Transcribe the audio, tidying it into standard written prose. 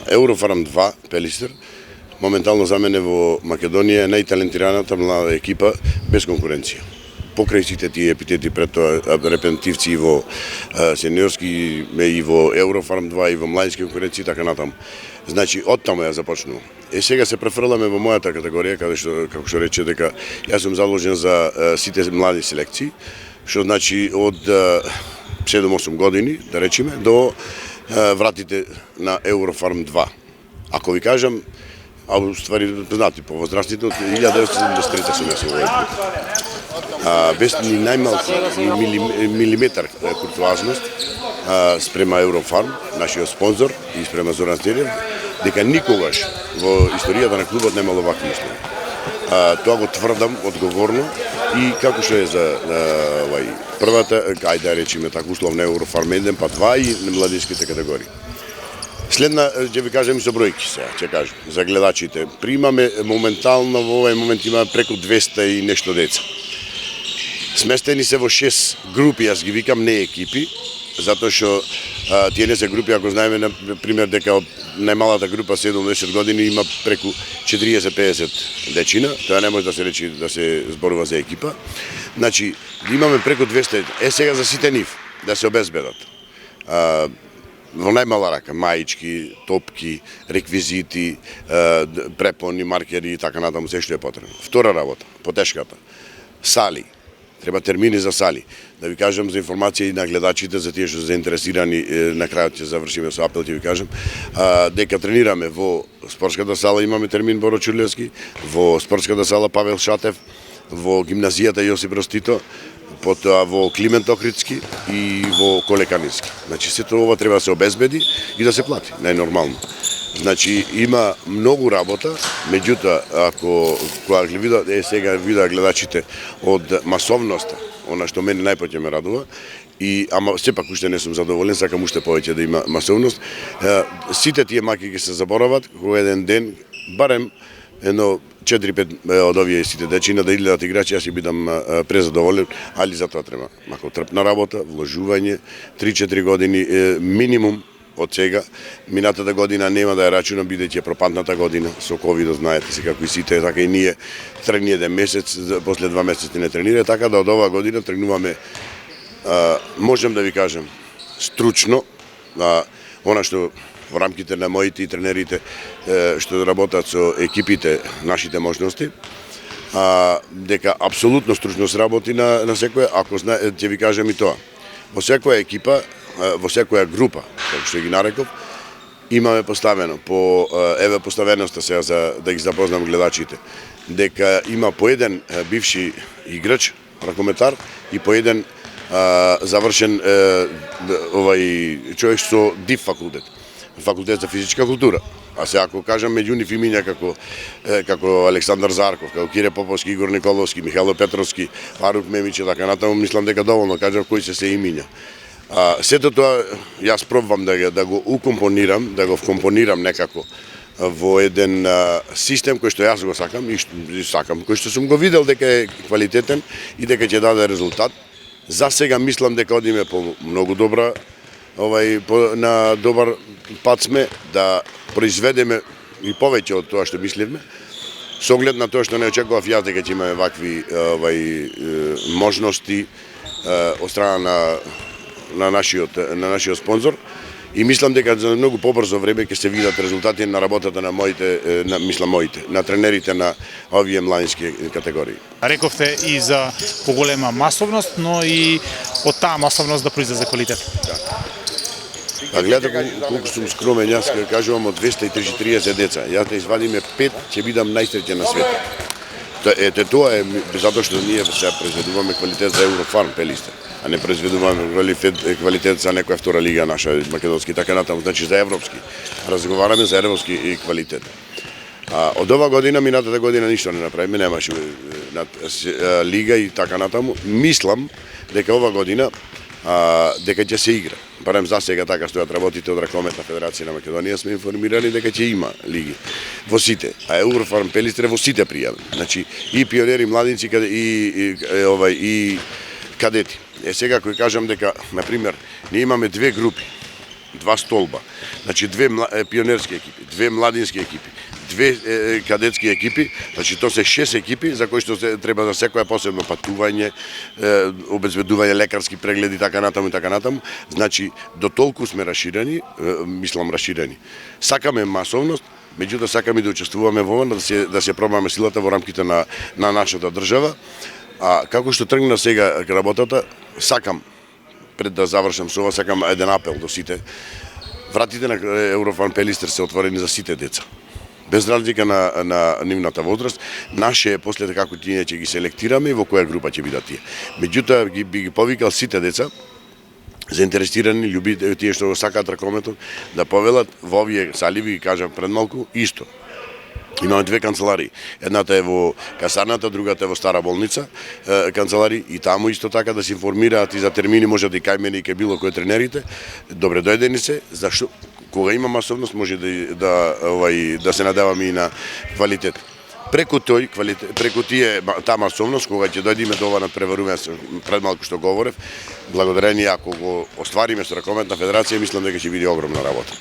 Eurofarm 2 Пелистер моментално за мене во Македонија е најталентираната млада екипа без конкуренција. Покрај сите тие епитети пред тоа репентивци и во сениорски и во Eurofarm 2 и во младински конкуренции така натаму. Значи оттаму ја започнува. Сега се префрламе во мојата категорија каде што како што рече дека јас сум заложен за сите млади селекции, што значи од 7-8 години, да речеме, до вратите на Eurofarm 2. Ако ви кажам, а уствари познати по возрастите од 1973 сум јас во без ни најмалку милиметар куртуазност спрема Eurofarm, нашиот спонзор и спрема Зоран Стериев, дека никогаш во историјата на клубот немало вакви услови. Тоа го тврдам одговорно и како што е за првата, ајде да речеме така условно Eurofarm 1 па 2 и на младинските категории. Следна, ќе ви кажем со бројки сега, ќе кажем, за гледачите. Примаме моментално, во овој момент има преку 200 и нешто деца. Сместени се во 6 групи, јас ги викам не екипи, затоа што тие не се групи, ако знаеме, например, дека од најмалата група 7-10 години има преку 40-50 дечина, тоа не може да се речи да се зборува за екипа. Значи, имаме преку 200, сега за сите нив, да се обезбедат. Во најмала рака, маички, топки, реквизити, препони, маркери и така натаму, се што е потребно. Втора работа, потешката, сали. Треба термини за сали. Да ви кажам за информација и на гледачите, за тие што се заинтересирани, на крајот ќе завршиме со апел, ќе ви кажам, дека тренираме во спортската сала, имаме термин Боро Чурлевски, во спортската сала Павел Шатев, во гимназијата Јосип Ростито, потоа во Климент Охридски и во Колеканински. Значи, сето ова треба да се обезбеди и да се плати, најнормално. Значи, има многу работа, меѓутоа, ако кога видат, сега видат гледачите од масовноста, она што мене најпоќе ме радува, ама сепак уште не сум задоволен, сакам уште повеќе да има масовност, сите тие маки ќе се заборават, кога еден ден, барем едно 4-5 од овие сите дечина да идат играчи, јас ќе бидам презадоволен, али за тоа треба мако трпна работа, вложување, 3-4 години минимум од сега. Минатата година нема да ја рачунам, бидејќи е пропадната година со ковид, знаете се како и сите, така и ние трени еден месец, после 2 месеци не тренира, така да од оваа година тренуваме, можем да ви кажам, стручно, она што во рамките на моите и тренерите што работат со екипите, нашите можности, дека апсолутно стручно се работи на секоја, ако ќе ви кажам и тоа. Во секоја екипа, во секоја група, како што ги нареков, имаме поставено еве поставеноста сега за да ги запознам гледачите, дека има по еден бивши играч, ракометар и по еден завршен човек со ДИФ факултет за физичка култура. А сега ако кажам меѓу нив имиња како Александар Зарков, како Кире Поповски, Игор Николовски, Михајло Петровски, Фарук Мемич и така натаму, мислам дека доволно кажав кои се имиња. Сето тоа јас пробвам да го укомпонирам, да го вкомпонирам некако во еден систем кој што јас го сакам и сакам, кој што сум го видел дека е квалитетен и дека ќе даде резултат. За сега мислам дека одиме по многу добра на добар пат сме да произведеме и повеќе од тоа што мисливме. Со оглед на тоа што не очекував јас дека ќе имаме вакви можности од страна на нашиот спонзор и мислам дека за многу побрзо време ќе се видат резултати на работата на на тренерите на овие младински категории. Рековте и за поголема масовност, но и од таа масовност да произлезе квалитет. Гледате колку сум скромен, јас кажувам од 230 деца, јас да извадиме 5, ќе бидам најсреќен на светот. Тоа е затоа што ние се произведуваме квалитет за Eurofarm Пелистер, а не произведуваме квалитет за некоја втора лига наша македонски, така натаму, значи за европски. Разговараме за европски квалитет. Од ова година, минатата година ништо не направиме, немаше лига и така натаму. Мислам дека ова година дека ќе се игра. Барем за сега така стојат работите од Ракометна Федерација на Македонија, сме информирани дека ќе има лиги во сите, а Еврофарм Пелистре во сите пријавени. Значи и пионери младинци и кадети. Сега кој кажам дека на пример ние имаме две групи, два столба. Значи две пионерски екипи, две младински екипи, две кадетски екипи, значи тоа се 6 екипи за кои што треба за секоја посебно патување, обезбедување лекарски прегледи така натаму и така натаму. Значи до толку сме расширени, мислам расширени. Сакаме масовност, меѓутоа сакаме да учествуваме во ова, да се пробаме силата во рамките на нашата држава. А како што тргна сега работата, сакам пред да завршам со ова, сакам еден апел до сите. Вратите на Еврофарм Пелистер се отворени за сите деца. Без разлика на нивната возраст, наше е после како тие ќе ги селектираме и во која група ќе бидат тие. Меѓутоа би ги повикал сите деца заинтересирани, љубители, тие што сакаат ракометот, да повелат во овие сали, ви кажам пред малку, исто. Имаме две канцеларии. Едната е во касарната, другата е во стара болница, канцеларии, и таму исто така да се информираат и за термини, можат и кај мене и кај било кој тренерите. Добре дојдени се, зашто кога има масовност може да се надеваме и на квалитет. Преку таа масовност, кога ќе дојдеме до ова надпреварување, пред малку што говорев, благодарение ако го оствариме со Ракометна Федерација, мислам дека ќе биде огромна работа.